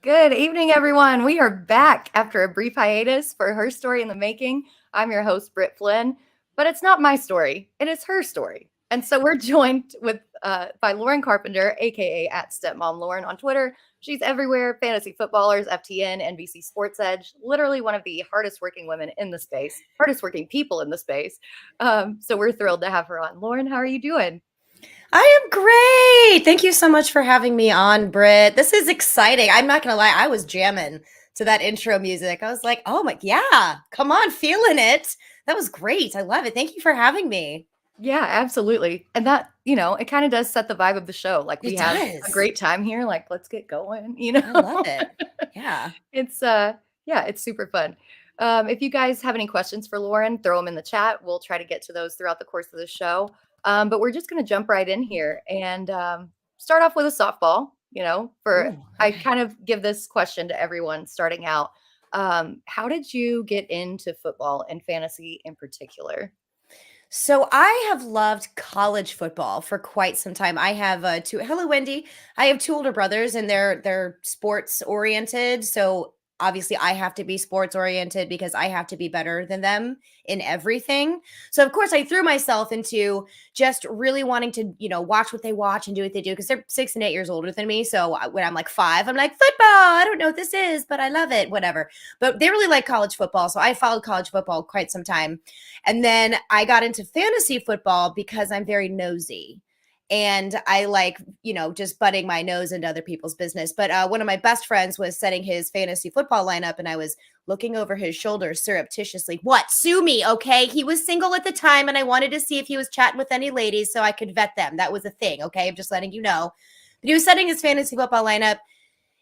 Good evening, everyone. We are back after a brief hiatus for Her Story in the Making. I'm your host, Britt Flinn, but it's not my story. It is her story. And so we're joined by Lauren Carpenter, aka at Stepmom Lauren on Twitter. She's everywhere, fantasy footballers, FTN, NBC Sports Edge, literally one of the hardest working women in the space, hardest working people in the space. So we're thrilled to have her on. Lauren, how are you doing? I am great. Thank you so much for having me on, Britt. This is exciting. I'm not going to lie. I was jamming to that intro music. I was like, oh my, yeah, come on, feeling it. That was great. I love it. Thank you for having me. Yeah, absolutely. And that, it kind of does set the vibe of the show. Like we It have a does. great time here. Like, let's get going, I love it. Yeah. It's yeah, it's super fun. If you guys have any questions for Lauren, throw them in the chat. We'll try to get to those throughout the course of the show. But we're just gonna jump right in here and start off with a softball, Ooh, I okay. kind of give this question to everyone starting out. How did you get into football and fantasy in particular? So I have loved college football for quite some time. I have two. Hello, Wendy. I have two older brothers, and they're sports oriented. So obviously, I have to be sports oriented because I have to be better than them in everything. So of course, I threw myself into just really wanting to, watch what they watch and do what they do because they're 6 and 8 years older than me. So when I'm like 5, I'm like football. I don't know what this is, but I love it. Whatever. But they really like college football, so I followed college football quite some time. And then I got into fantasy football because I'm very nosy. And I like, just butting my nose into other people's business. But one of my best friends was setting his fantasy football lineup, and I was looking over his shoulder surreptitiously. What? Sue me, okay? He was single at the time, and I wanted to see if he was chatting with any ladies so I could vet them. That was a thing, okay? I'm just letting you know. But he was setting his fantasy football lineup,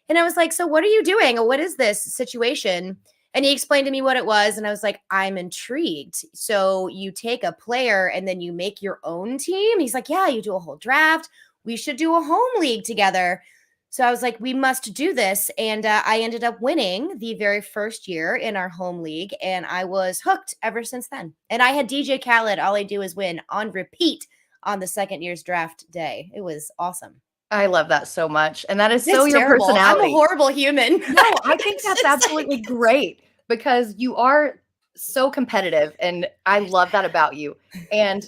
and I was like, so what are you doing? What is this situation? And he explained to me what it was. And I was like, I'm intrigued. So you take a player and then you make your own team? He's like, yeah, you do a whole draft. We should do a home league together. So I was like, we must do this. And I ended up winning the very first year in our home league. And I was hooked ever since then. And I had DJ Khaled. All I do is win on repeat on the second year's draft day. It was awesome. I love that so much. And that is so It's your terrible. I'm a personality. horrible human. No, I think It's that's just absolutely like, great because you are so competitive and I love that about you. And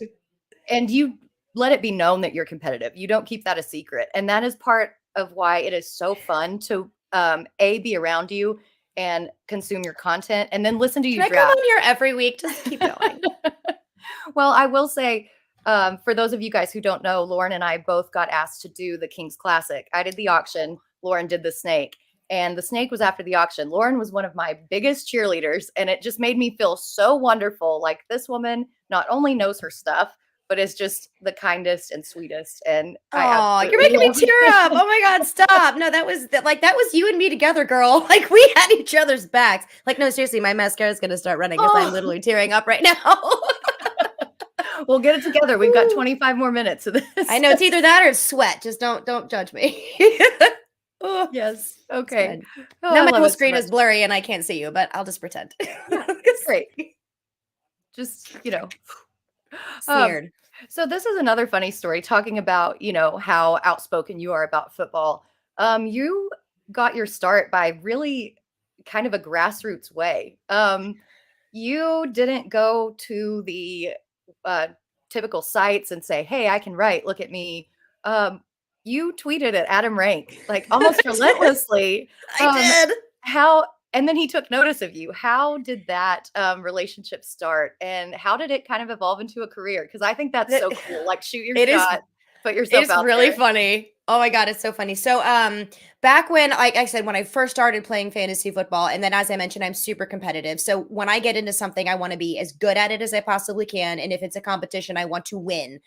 you let it be known that you're competitive. You don't keep that a secret. And that is part of why it is so fun to be around you and consume your content and then listen to can you I come draft. on here every week? Just keep going. Well, I will say, for those of you guys who don't know, Lauren and I both got asked to do the King's Classic. I did the auction, Lauren did the snake, and the snake was after the auction. Lauren was one of my biggest cheerleaders, and it just made me feel so wonderful. Like this woman not only knows her stuff, but is just the kindest and sweetest. And I Oh, you're absolutely making me love tear up. Oh my God, stop. No, that was you and me together, girl. Like we had each other's backs. Like, no, seriously, my mascara is gonna start running because I'm Oh, literally tearing up right now. we'll get it together. We've got 25 more minutes of I this. know it's either that or it's sweat. Just don't judge me. Oh, Yes. it's Okay. good. Oh, Now I my love whole it so screen much. is blurry and I can't see you, but I'll just pretend. Yeah, it's great. Just, Um, Smeared. so this is another funny story talking about, how outspoken you are about football. You got your start by really kind of a grassroots way. You didn't go to the uh, typical sites and say, "Hey, I can write. Look at me." Um, you tweeted at Adam Rank like almost I did. relentlessly. I Um, did. how and then he took notice of you. How did that relationship start, and how did it kind of evolve into a career? Because I think that's so That- cool. Like, shoot your It is shot, put yourself It's out really there. funny. Oh my God, it's so funny. So, back when, like I said, when I first started playing fantasy football, and then as I mentioned, I'm super competitive. So when I get into something, I want to be as good at it as I possibly can. And if it's a competition, I want to win.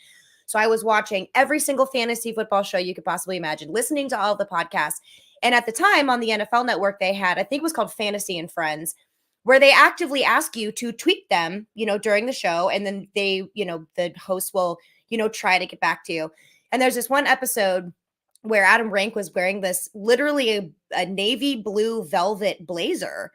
So I was watching every single fantasy football show you could possibly imagine, listening to all of the podcasts. And at the time on the NFL network, they had, I think it was called Fantasy and Friends, where they actively ask you to tweet them, during the show. And then they, the host will, try to get back to you. And there's this one episode where Adam Rank was wearing this literally a navy blue velvet blazer.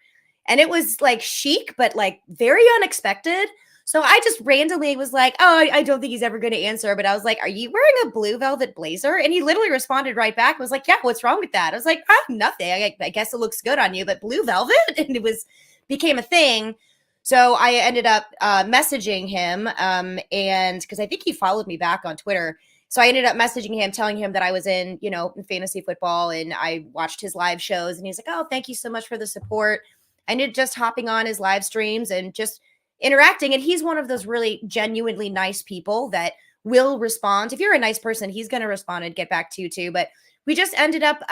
And it was like chic, but like very unexpected. So I just randomly was like, oh, I don't think he's ever going to answer. But I was like, are you wearing a blue velvet blazer? And he literally responded right back, was like, yeah, what's wrong with that? I was like, nothing. I guess it looks good on you, but blue velvet? And it became a thing. So I ended up messaging him, and because I think he followed me back on Twitter. So I ended up messaging him, telling him that I was in fantasy football, and I watched his live shows. And he's like, oh, thank you so much for the support. I ended just hopping on his live streams and just interacting. And he's one of those really genuinely nice people that will respond. If you're a nice person, he's going to respond and get back to you too. But we just ended up,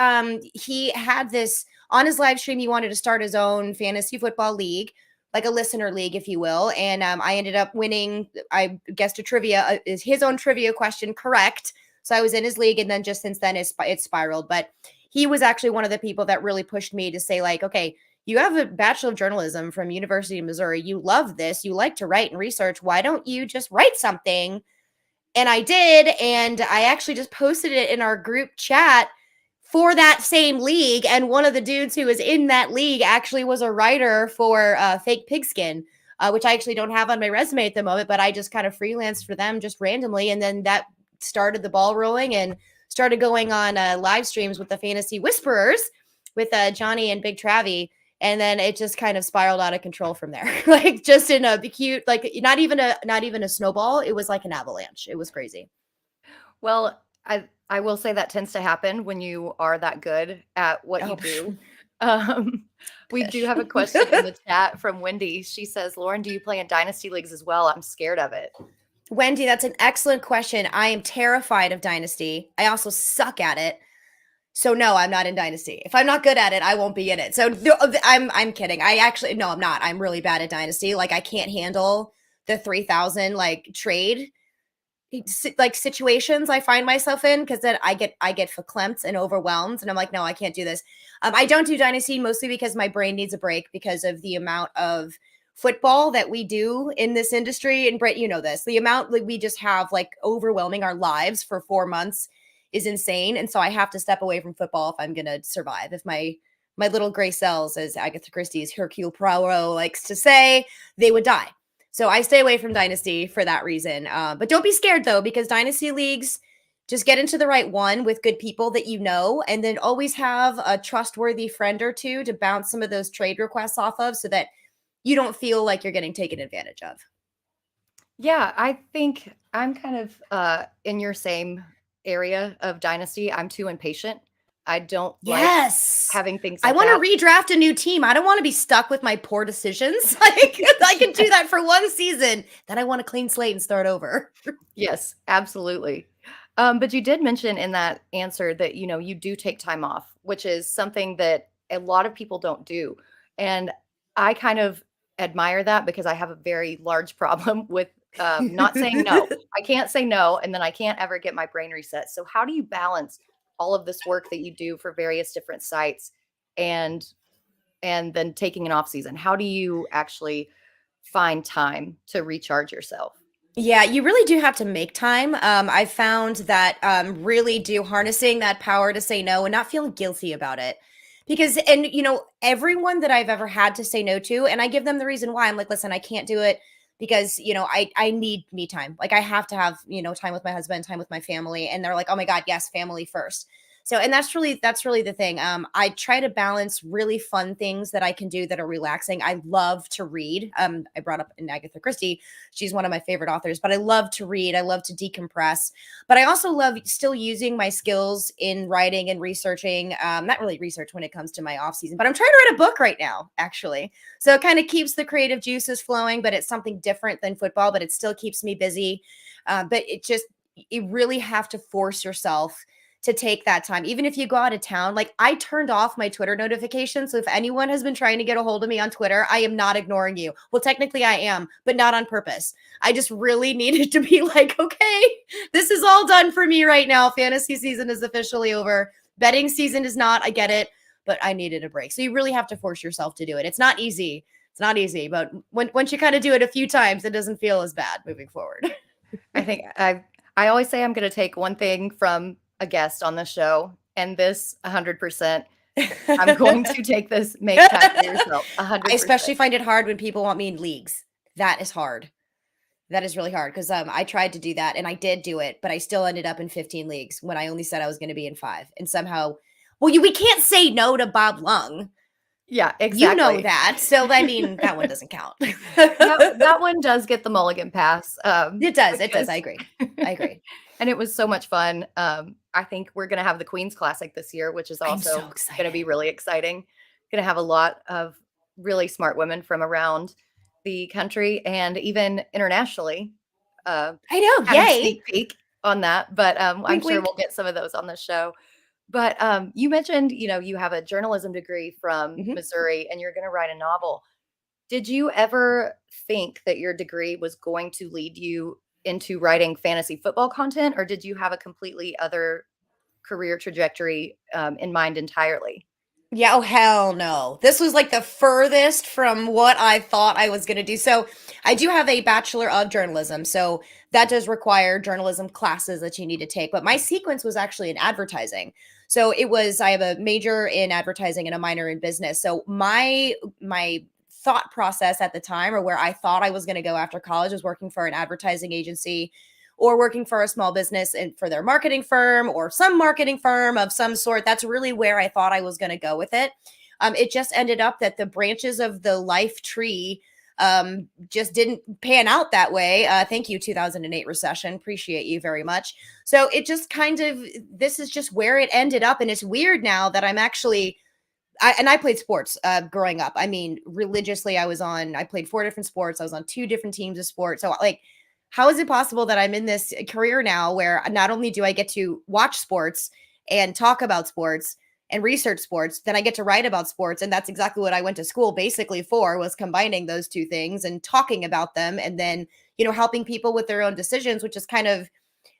he had this on his live stream. He wanted to start his own fantasy football league, like a listener league, if you will. And I ended up winning, I guessed a trivia, is his own trivia question correct. So I was in his league. And then just since then, it's spiraled. But he was actually one of the people that really pushed me to say, like, okay, you have a Bachelor of Journalism from University of Missouri. You love this. You like to write and research. Why don't you just write something? And I did. And I actually just posted it in our group chat for that same league. And one of the dudes who was in that league actually was a writer for Fake Pigskin, which I actually don't have on my resume at the moment, but I just kind of freelanced for them just randomly. And then that started the ball rolling and started going on live streams with the Fantasy Whisperers with Johnny and Big Travie. And then it just kind of spiraled out of control from there. Like just in a cute, like not even a snowball. It was like an avalanche. It was crazy. Well, I will say that tends to happen when you are that good at what you do. We do have a question in the chat from Wendy. She says, Lauren, do you play in Dynasty Leagues as well? I'm scared of it. Wendy, that's an excellent question. I am terrified of Dynasty. I also suck at it. So no, I'm not in Dynasty. If I'm not good at it, I won't be in it. So I'm kidding. No, I'm not. I'm really bad at Dynasty. Like I can't handle the 3,000 like trade like situations I find myself in, because then I get verklempt and overwhelmed, and I'm like, no, I can't do this. I don't do Dynasty mostly because my brain needs a break because of the amount of football that we do in this industry. And Britt, you know this, the amount like we just have like overwhelming our lives for 4 months is insane. And so I have to step away from football if I'm going to survive. If my little gray cells, as Agatha Christie's Hercule Poirot likes to say, they would die. So I stay away from Dynasty for that reason. But don't be scared though, because Dynasty leagues, just get into the right one with good people that you know, and then always have a trustworthy friend or two to bounce some of those trade requests off of so that you don't feel like you're getting taken advantage of. Yeah, I think I'm kind of in your same area of Dynasty. I'm too impatient. I don't like having things like I want to redraft a new team. I don't want to be stuck with my poor decisions. Like I can do that for one season. Then I want a clean slate and start over. Yes, absolutely. But you did mention in that answer that, you know, you do take time off, which is something that a lot of people don't do. And I kind of admire that because I have a very large problem with not saying no. I can't say no, and then I can't ever get my brain reset. So how do you balance all of this work that you do for various different sites and then taking an off season? How do you actually find time to recharge yourself? Yeah, you really do have to make time. I found that really do harnessing that power to say no and not feeling guilty about it. Because, and you know, everyone that I've ever had to say no to, and I give them the reason why. I'm like, listen, I can't do it because, you know, I need me time. Like I have to have, you know, time with my husband, time with my family. And they're like, oh my God, yes, family first. So, and that's really the thing. I try to balance really fun things that I can do that are relaxing. I love to read. I brought up in Agatha Christie. She's one of my favorite authors, but I love to read. I love to decompress, but I also love still using my skills in writing and researching. Not really research when it comes to my off season, but I'm trying to write a book right now, actually. So it kind of keeps the creative juices flowing, but it's something different than football, but it still keeps me busy. But you really have to force yourself to take that time. Even if you go out of town, like I turned off my Twitter notifications. So if anyone has been trying to get a hold of me on Twitter, I am not ignoring you. Well, technically I am, but not on purpose. I just really needed to be like, okay, this is all done for me right now. Fantasy season is officially over. Betting season is not, I get it, but I needed a break. So you really have to force yourself to do it. It's not easy. It's not easy, but once you kind of do it a few times, it doesn't feel as bad moving forward. I think I always say I'm going to take one thing from a guest on the show, and this 100%, I'm going to take this, make time for yourself 100%. I especially find it hard when people want me in leagues. That is hard. That is really hard because I tried to do that and I did do it, but I still ended up in 15 leagues when I only said I was going to be in 5. And somehow, well, we can't say no to Bob Lung. Yeah, You know exactly. that. So, I mean, that one doesn't count. That one does get the mulligan pass. It does. It does. Because I agree. I agree. and it was so much fun. I think we're gonna have the Queen's Classic this year, which is I'm so also gonna be excited. really exciting. Gonna have a lot of really smart women from around the country and even internationally. Uh, I know. Kind of Yay. sneak peek on that, but I'm Wink, sure wink. we'll get some of those on the show. But you mentioned, you have a journalism degree from Mhm. Missouri, and you're gonna write a novel. Did you ever think that your degree was going to lead you into writing fantasy football content, or did you have a completely other career trajectory in mind entirely? Yeah, oh hell no. This was like the furthest from what I thought I was going to do. So, I do have a bachelor of journalism. So, that does require journalism classes that you need to take, but my sequence was actually in advertising. So, I have a major in advertising and a minor in business. So, my thought process at the time, or where I thought I was going to go after college, was working for an advertising agency or working for a small business and for their marketing firm or some marketing firm of some sort. That's really where I thought I was going to go with it. It just ended up that the branches of the life tree just didn't pan out that way. Thank you, 2008 recession. Appreciate you very much. So it just kind of, this is just where it ended up. And it's weird now that I'm actually, I played sports growing up. I mean, religiously, I played 4 different sports. I was on 2 different teams of sports. So, like, how is it possible that I'm in this career now where not only do I get to watch sports and talk about sports and research sports, then I get to write about sports. And that's exactly what I went to school basically for, was combining those 2 things and talking about them. And then, helping people with their own decisions, which is kind of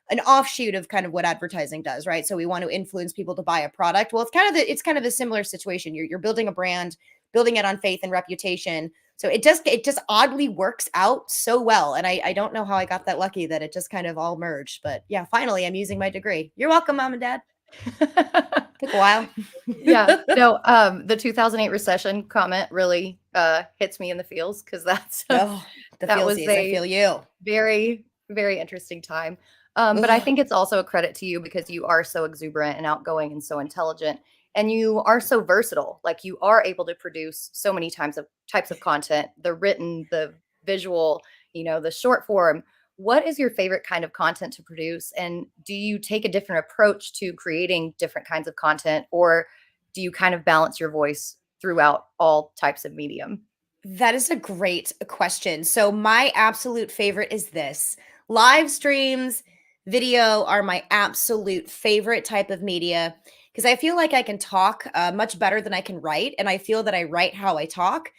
an offshoot of kind of what advertising does, right? So we want to influence people to buy a product. Well, it's kind of a similar situation. You're building a brand, building it on faith and reputation. So it just oddly works out so well. And I don't know how I got that lucky that it just kind of all merged. But yeah, finally I'm using my degree. You're welcome, Mom and Dad. Took a while. Yeah. No, the 2008 recession comment really hits me in the feels because Oh, the that was feelsies. I a feel you. very, very interesting time. But I Ugh. think it's also a credit to you because you are so exuberant and outgoing and so intelligent, and you are so versatile. Like, you are able to produce so many types of content, the written, the visual, the short form. What is your favorite kind of content to produce? And do you take a different approach to creating different kinds of content, or do you kind of balance your voice throughout all types of medium? That is a great question. So, my absolute favorite is this: live streams, video are my absolute favorite type of media because I feel like I can talk much better than I can write. And I feel that I write how I talk.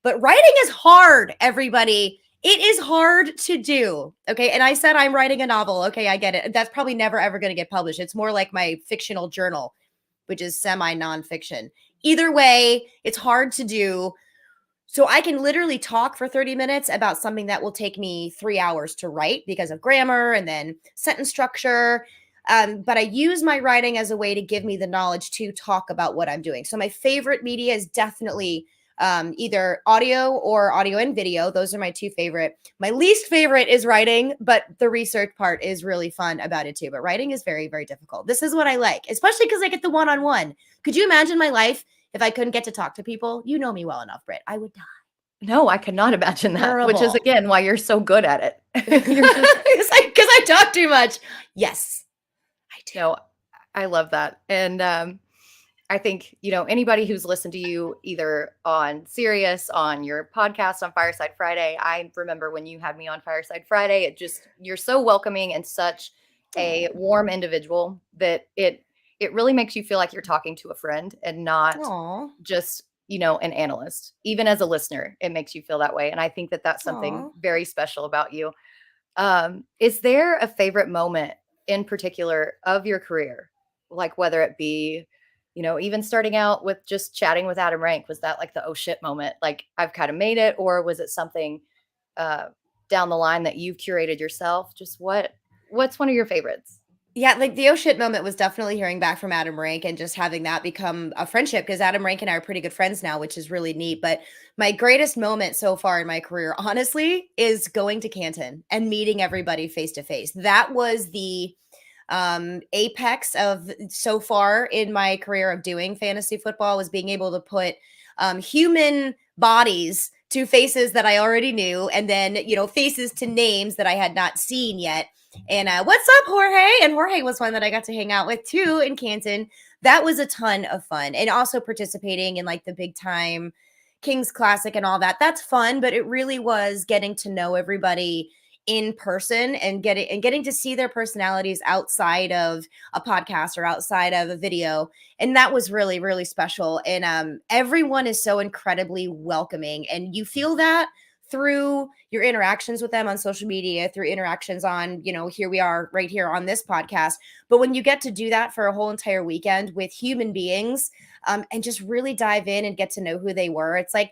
But writing is hard, everybody. It is hard to do. Okay. And I said I'm writing a novel. Okay. I get it. That's probably never, ever going to get published. It's more like my fictional journal, which is semi nonfiction. Either way, it's hard to do. So I can literally talk for 30 minutes about something that will take me 3 hours to write because of grammar and then sentence structure. But I use my writing as a way to give me the knowledge to talk about what I'm doing. So my favorite media is definitely either audio and video. Those are my 2 favorite. My least favorite is writing, but the research part is really fun about it too. But writing is very, very difficult. This is what I like, especially because I get the one-on-one. Could you imagine my life if I couldn't get to talk to people? You know me well enough, Britt. I would die. No, I could not imagine that, which is Terrible. again why you're so good at it. You're just Because I talk too much. Yes, I do. no, I love that. And I think, anybody who's listened to you either on Sirius, on your podcast, on Fireside Friday, I remember when you had me on Fireside Friday, you're so welcoming and such a warm individual that it really makes you feel like you're talking to a friend and not Aw. just, an analyst. Even as a listener, it makes you feel that way. And I think that that's something Aw. very special about you. Is there a favorite moment in particular of your career? Like, whether it be, even starting out with just chatting with Adam Rank, was that like the oh shit moment? Like, I've kind of made it, or was it something uh, down the line that you've curated yourself? Just what's one of your favorites? Yeah, like the oh shit moment was definitely hearing back from Adam Rank and just having that become a friendship, because Adam Rank and I are pretty good friends now, which is really neat. But my greatest moment so far in my career, honestly, is going to Canton and meeting everybody face to face. That was the apex of so far in my career of doing fantasy football, was being able to put human bodies to faces that I already knew, and then, faces to names that I had not seen yet. And what's up, Jorge? And Jorge was one that I got to hang out with too in Canton. That was a ton of fun. And also participating in like the big time Kings Classic and all that. That's fun, but it really was getting to know everybody in person and getting to see their personalities outside of a podcast or outside of a video. And that was really, really special. And everyone is so incredibly welcoming, and you feel that through your interactions with them on social media, through interactions on, here we are right here on this podcast. But when you get to do that for a whole entire weekend with human beings, and just really dive in and get to know who they were, it's like,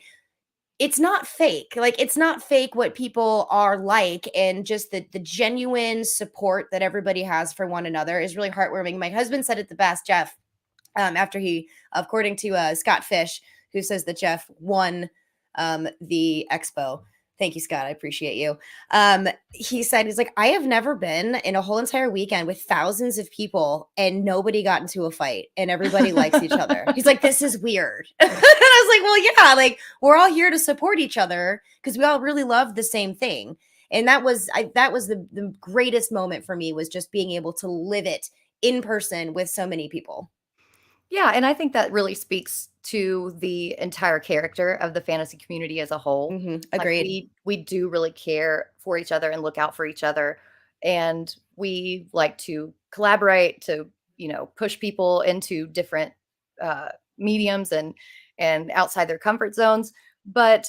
it's not fake. Like, it's not fake what people are like, and just the genuine support that everybody has for one another is really heartwarming. My husband said it the best, Jeff, after he, according to Scott Fish, who says that Jeff won the expo. Thank you, Scott. I appreciate you. He said, he's like, I have never been in a whole entire weekend with thousands of people and nobody got into a fight and everybody likes each other. He's like, this is weird. And I was like, well, yeah, like we're all here to support each other because we all really love the same thing. And that was the greatest moment for me, was just being able to live it in person with so many people. Yeah, and I think that really speaks to the entire character of the fantasy community as a whole. Like, Agreed. we do really care for each other and look out for each other, and we like to collaborate to, push people into different mediums and outside their comfort zones. But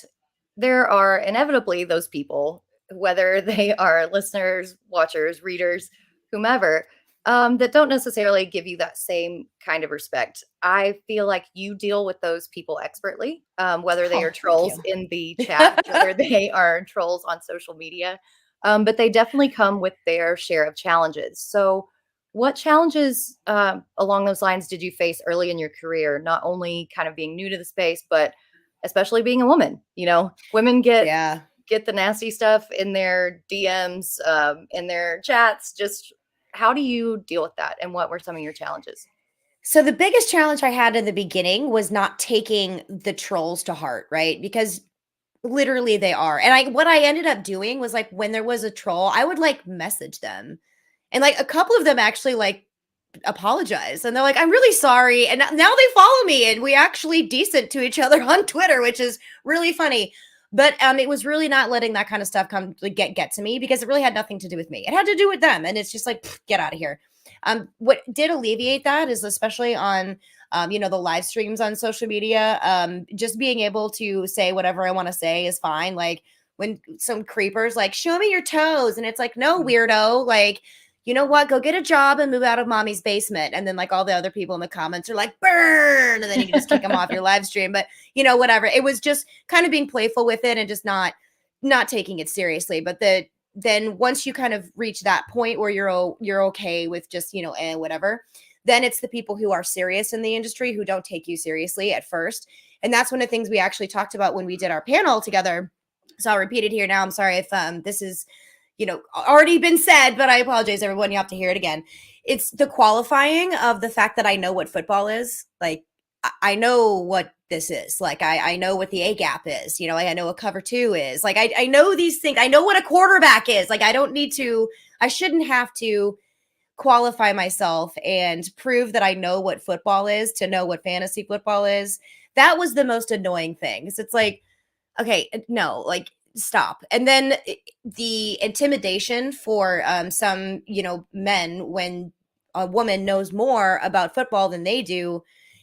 there are inevitably those people, whether they are listeners, watchers, readers, whomever, that don't necessarily give you that same kind of respect. I feel like you deal with those people expertly, whether they Oh, are thank trolls you. in the chat, whether they are trolls on social media, but they definitely come with their share of challenges. So, what challenges along those lines did you face early in your career? Not only kind of being new to the space, but especially being a woman. Women Yeah. get the nasty stuff in their DMs, in their chats. Just how do you deal with that, and what were some of your challenges? So the biggest challenge I had in the beginning was not taking the trolls to heart, right? Because literally they are. And what I ended up doing was, like, when there was a troll, I would like message them. And like a couple of them actually like apologize, and they're like, I'm really sorry. And now they follow me and we actually decent to each other on Twitter, which is really funny. But it was really not letting that kind of stuff come like, get to me, because it really had nothing to do with me. It had to do with them. And it's just like, get out of here. What did alleviate that is, especially on the live streams on social media, just being able to say whatever I want to say is fine. Like, when some creepers like, show me your toes, and it's like, no, weirdo, like, you know what? Go get a job and move out of mommy's basement. And then like all the other people in the comments are like, burn. And then you can just kick them off your live stream. But whatever. It was just kind of being playful with it and just not taking it seriously. But then once you kind of reach that point where you're okay with just, whatever, then it's the people who are serious in the industry who don't take you seriously at first. And that's one of the things we actually talked about when we did our panel together. So I'll repeat it here now. I'm sorry if this is already been said, but I apologize, everyone. You have to hear it again. It's the qualifying of the fact that I know what football is. Like, I know what this is. Like, I know what the A gap is. I know what cover two is. Like, I know these things. I know what a quarterback is. Like, I shouldn't have to qualify myself and prove that I know what football is to know what fantasy football is. That was the most annoying thing. It's like, okay, no, like, stop. And then the intimidation for some, men, when a woman knows more about football than they do,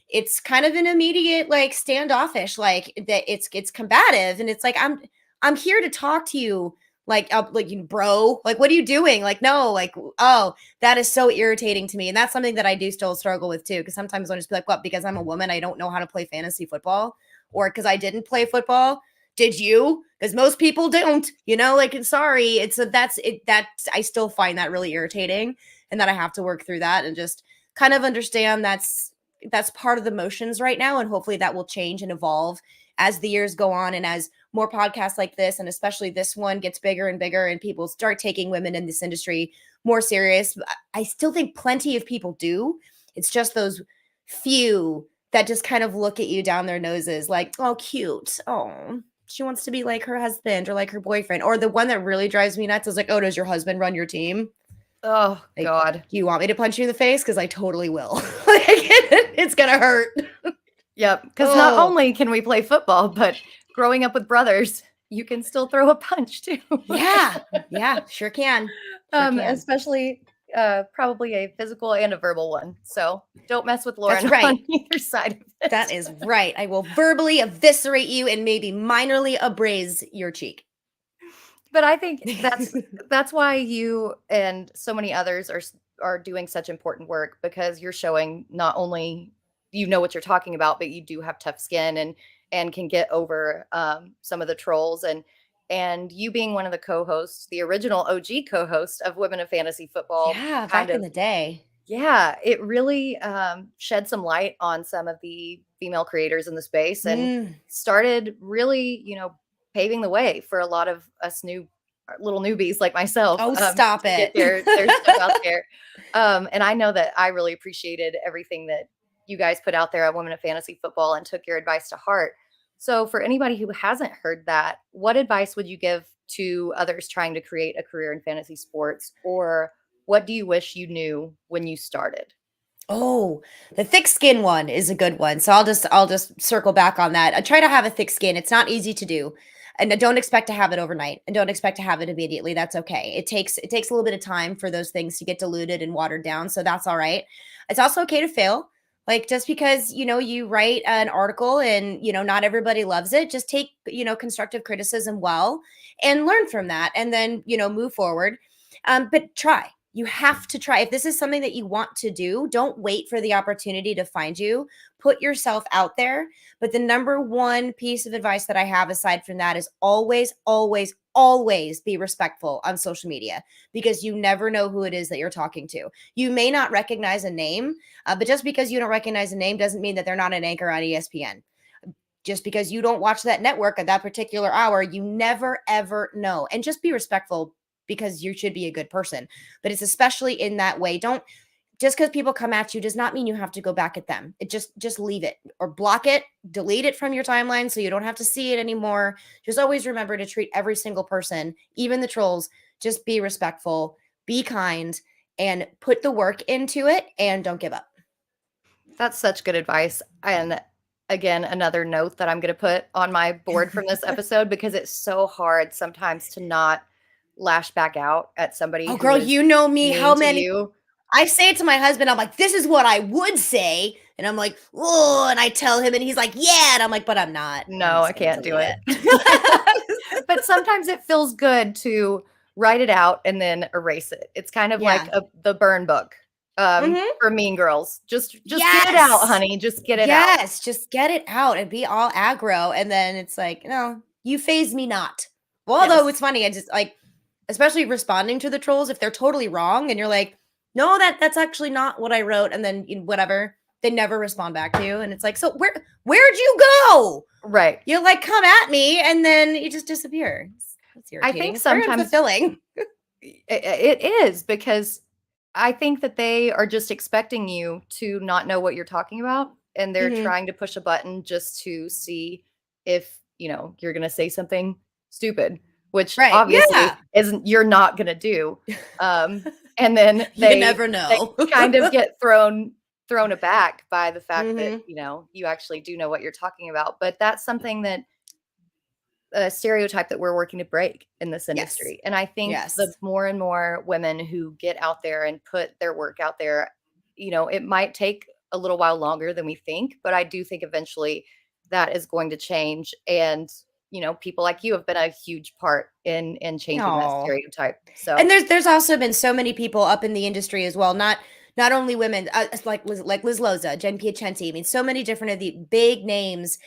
it's kind of an immediate like standoffish, like that it's combative, and it's like, I'm here to talk to you, like bro, like, what are you doing? Like, no, like, oh, that is so irritating to me. And that's something that I do still struggle with too, because sometimes I'll just be like, what, because I'm a woman I don't know how to play fantasy football, or because I didn't play football. Did you? Because most people don't, like, sorry. That's I still find that really irritating. and that I have to work through that and just kind of understand that's part of the motions right now. And hopefully that will change and evolve as the years go on and as more podcasts like this, and especially this one, gets bigger and bigger and people start taking women in this industry more serious. I still think plenty of people do. It's just those few that just kind of look at you down their noses like, oh, cute. Oh, she wants to be like her husband or like her boyfriend. Or the one that really drives me nuts is like, oh, does your husband run your team? Oh, Like, God. do you want me to punch you in the face? Because I totally will. Like, it's going to hurt. Yep. Because not only can we play football, but growing up with brothers, you can still throw a punch too. Yeah, sure can. Especially probably a physical and a verbal one. So don't mess with Lauren That's right. on either side of it. That is right. I will verbally eviscerate you and maybe minorly abrase your cheek. But I think that's why you and so many others are doing such important work, because you're showing not only you know what you're talking about, but you do have tough skin and can get over some of the trolls, and you being one of the co-hosts, the original OG co-host of Women of Fantasy Football. Yeah, back in the day. Yeah, it really shed some light on some of the female creators in the space and started really, paving the way for a lot of us little newbies like myself. Oh, stop it. Get their stuff out there. And I know that I really appreciated everything that you guys put out there at Women of Fantasy Football and took your advice to heart. So for anybody who hasn't heard that, what advice would you give to others trying to create a career in fantasy sports, or what do you wish you knew when you started? Oh, the thick skin one is a good one. So I'll just circle back on that. I try to have a thick skin. It's not easy to do. And don't expect to have it overnight, and don't expect to have it immediately. That's okay. It takes a little bit of time for those things to get diluted and watered down. So that's all right. It's also okay to fail. Like, just because, you write an article and, not everybody loves it, just take, constructive criticism well and learn from that, and then, move forward. But try. You have to try. If this is something that you want to do, don't wait for the opportunity to find you. Put yourself out there. But the number one piece of advice that I have aside from that is always, always, always be respectful on social media, because you never know who it is that you're talking to. You may not recognize a name, but just because you don't recognize a name doesn't mean that they're not an anchor on ESPN. Just because you don't watch that network at that particular hour, you never, ever know. And just be respectful, because you should be a good person. But it's especially in that way. Just because people come at you does not mean you have to go back at them. It just leave it or block it, delete it from your timeline so you don't have to see it anymore. Just always remember to treat every single person, even the trolls, just be respectful, be kind, and put the work into it, and don't give up. That's such good advice. And again, another note that I'm going to put on my board from this episode, because it's so hard sometimes to not lash back out at somebody. Oh, girl, you know me. How many? You. I say it to my husband. I'm like, this is what I would say. And I'm like, oh, and I tell him, and he's like, yeah. And I'm like, but I'm not. No, I can't do it. But sometimes it feels good to write it out and then erase it. It's kind of like the burn book for Mean Girls. Just get it out, honey. Just get it out. Yes, just get it out and be all aggro. And then it's like, no, you faze me not. Well, although it's funny, I just like, especially responding to the trolls, if they're totally wrong and you're like, no, that's actually not what I wrote. And then whatever, they never respond back to you. And it's like, so where'd you go? Right. You like come at me and then you just disappear. That's irritating. I think sometimes fulfilling. It is, because I think that they are just expecting you to not know what you're talking about. And they're trying to push a button just to see if, you're going to say something stupid, which obviously you're not going to do. And then they never know. They kind of get thrown aback by the fact that, you actually do know what you're talking about. But that's something that a stereotype that we're working to break in this industry. Yes. And I think the more and more women who get out there and put their work out there, it might take a little while longer than we think, but I do think eventually that is going to change. And people like you have been a huge part in changing that stereotype. So, and there's also been so many people up in the industry as well. Not only women, like Liz Loza, Jen Piacenti. I mean, so many different of the big names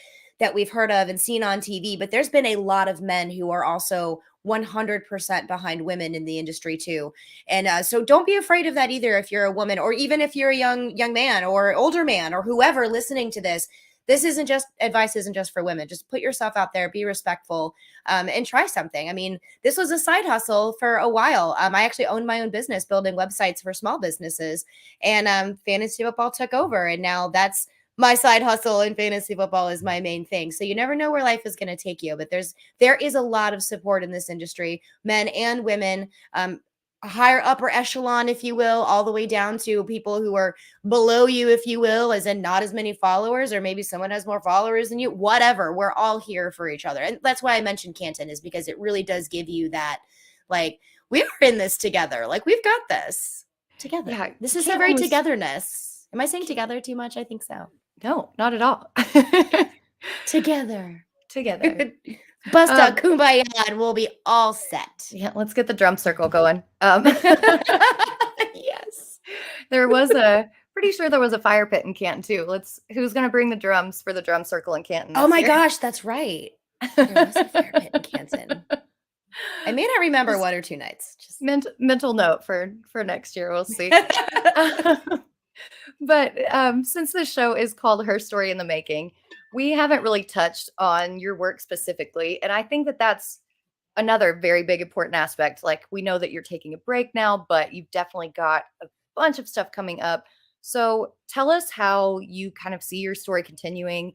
that we've heard of and seen on TV. But there's been a lot of men who are also 100% behind women in the industry too. And so don't be afraid of that either if you're a woman, or even if you're a young man or older man or whoever listening to this. This isn't just advice, isn't just for women. Just put yourself out there, be respectful, and try something. I mean, this was a side hustle for a while. I actually owned my own business building websites for small businesses, and fantasy football took over. And now that's my side hustle, and fantasy football is my main thing. So you never know where life is going to take you, but there is a lot of support in this industry, men and women, higher upper echelon, if you will, all the way down to people who are below you, if you will, as in not as many followers, or maybe someone has more followers than you, whatever. We're all here for each other. And that's why I mentioned Canton, is because it really does give you that, like, we are in this together. Like, we've got this together. Yeah, this is a very togetherness. Am I saying together too much? I think so. No, not at all. Together. Bust out kumbaya and we'll be all set. Yeah, let's get the drum circle going. Yes. Pretty sure there was a fire pit in Canton too. Who's going to bring the drums for the drum circle in Canton? Oh my gosh, that's right. There was a fire pit in Canton. I may not remember one or two nights. Just mental note for next year. We'll see. But since this show is called HERstory in the Making, we haven't really touched on your work specifically. And I think that that's another very big important aspect. Like, we know that you're taking a break now, but you've definitely got a bunch of stuff coming up. So tell us how you kind of see your story continuing,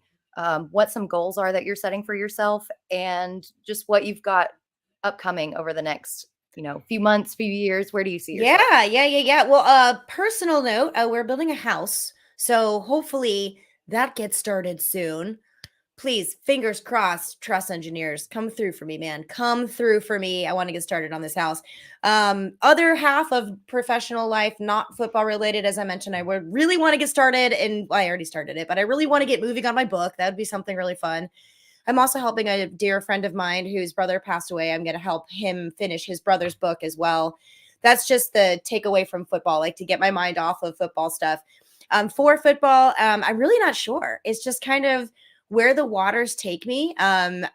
what some goals are that you're setting for yourself, and just what you've got upcoming over the next few months, few years. Where do you see yourself? Yeah. Well, personal note, we're building a house. So hopefully that gets started soon. Please, fingers crossed, truss engineers, come through for me, man. Come through for me. I want to get started on this house. Other half of professional life, not football related, as I mentioned, I would really want to get started, and I already started it, but I really want to get moving on my book. That would be something really fun. I'm also helping a dear friend of mine whose brother passed away. I'm going to help him finish his brother's book as well. That's just the takeaway from football, like to get my mind off of football stuff. For football, I'm really not sure. It's just kind of where the waters take me, and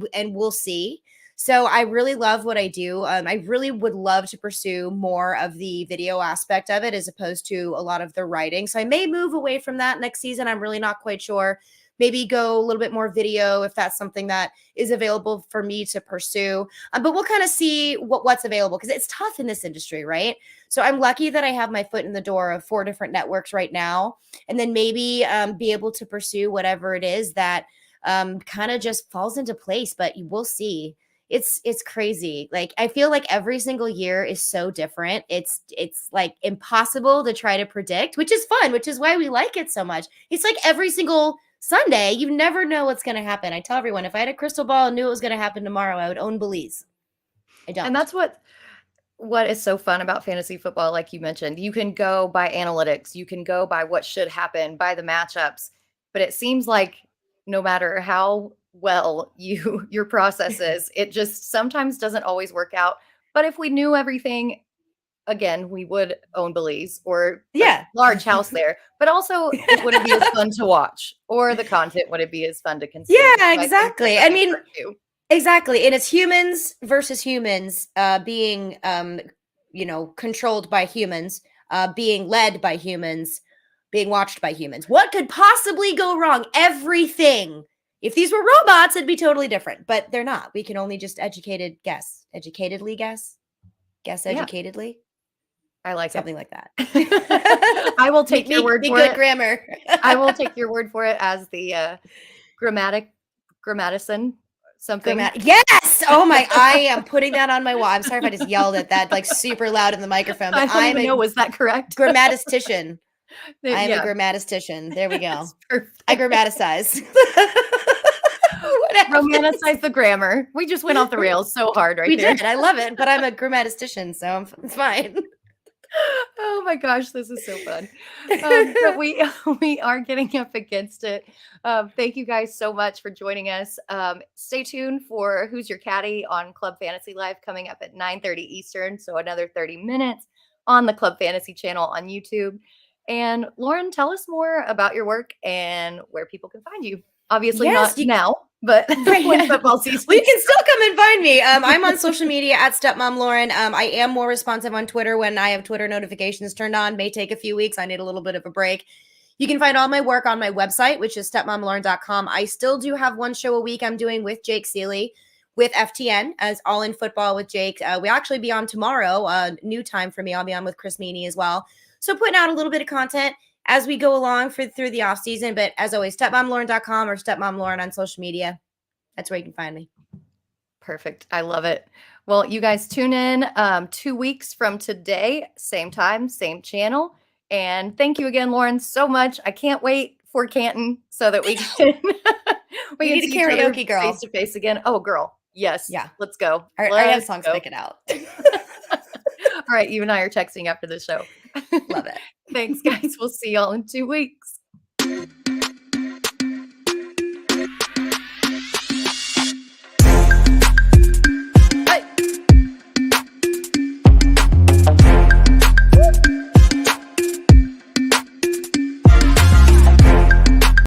we'll see. So I really love what I do. I really would love to pursue more of the video aspect of it as opposed to a lot of the writing. So I may move away from that next season. I'm really not quite sure. Maybe go a little bit more video if that's something that is available for me to pursue. But we'll kind of see what's available, because it's tough in this industry, right? So I'm lucky that I have my foot in the door of 4 different networks right now, and then maybe be able to pursue whatever it is that kind of just falls into place. But we'll see. It's crazy. Like, I feel like every single year is so different. It's like impossible to try to predict, which is fun, which is why we like it so much. It's like every single Sunday, you never know what's going to happen. I tell everyone, if I had a crystal ball and knew what was going to happen tomorrow, I would own Belize. I don't. And that's what is so fun about fantasy football. Like you mentioned, you can go by analytics, you can go by what should happen, by the matchups, but it seems like no matter how well your process is, it just sometimes doesn't always work out. But if we knew everything, again, we would own Belize, or a large house there, but also it wouldn't be as fun to watch, or the content wouldn't be as fun to consume. Yeah, exactly. I mean, exactly. And it's humans versus humans, being, controlled by humans, being led by humans, being watched by humans. What could possibly go wrong? Everything. If these were robots, it'd be totally different, but they're not. We can only just educatedly guess educatedly. I like something like that. I will take your word for it. Grammar. I will take your word for it as the grammatician. Something. Yes. Oh my! I am putting that on my wall. I'm sorry if I just yelled at that like super loud in the microphone. But I don't even know. Was that correct? Grammatician. I'm a grammatician. There we go. I grammaticize. Romanticize the grammar. We just went off the rails so hard right there. We did. I love it, but I'm a grammatician, so it's fine. Oh my gosh, this is so fun. But we are getting up against it. Thank you guys so much for joining us. Stay tuned for Who's Your Caddy on Club Fantasy Live, coming up at 9:30 Eastern. So another 30 minutes on the Club Fantasy channel on YouTube. And Lauren, tell us more about your work and where people can find you. Obviously not now. but Right. when football season, Well, you can still come and find me. I'm on social media at Stepmom Lauren. I am more responsive on Twitter when I have Twitter notifications turned on. May take a few weeks. I need a little bit of a break. You can find all my work on my website, which is stepmomlauren.com. I still do have one show a week I'm doing with Jake Seeley with FTN as All in Football with Jake. We actually be on tomorrow, new time for me. I'll be on with Chris Meany as well. So putting out a little bit of content as we go along through the off season. But as always, stepmomlauren.com or stepmomlauren on social media. That's where you can find me. Perfect. I love it. Well, you guys tune in 2 weeks from today, same time, same channel. And thank you again, Lauren, so much. I can't wait for Canton so that we can We need see a each other karaoke, girl. face to face again. Oh, girl. Yes. Yeah. Let's go. I already have Let's songs go. picking out. All right. You and I are texting after the show. Love it. Thanks, guys. We'll see y'all in 2 weeks.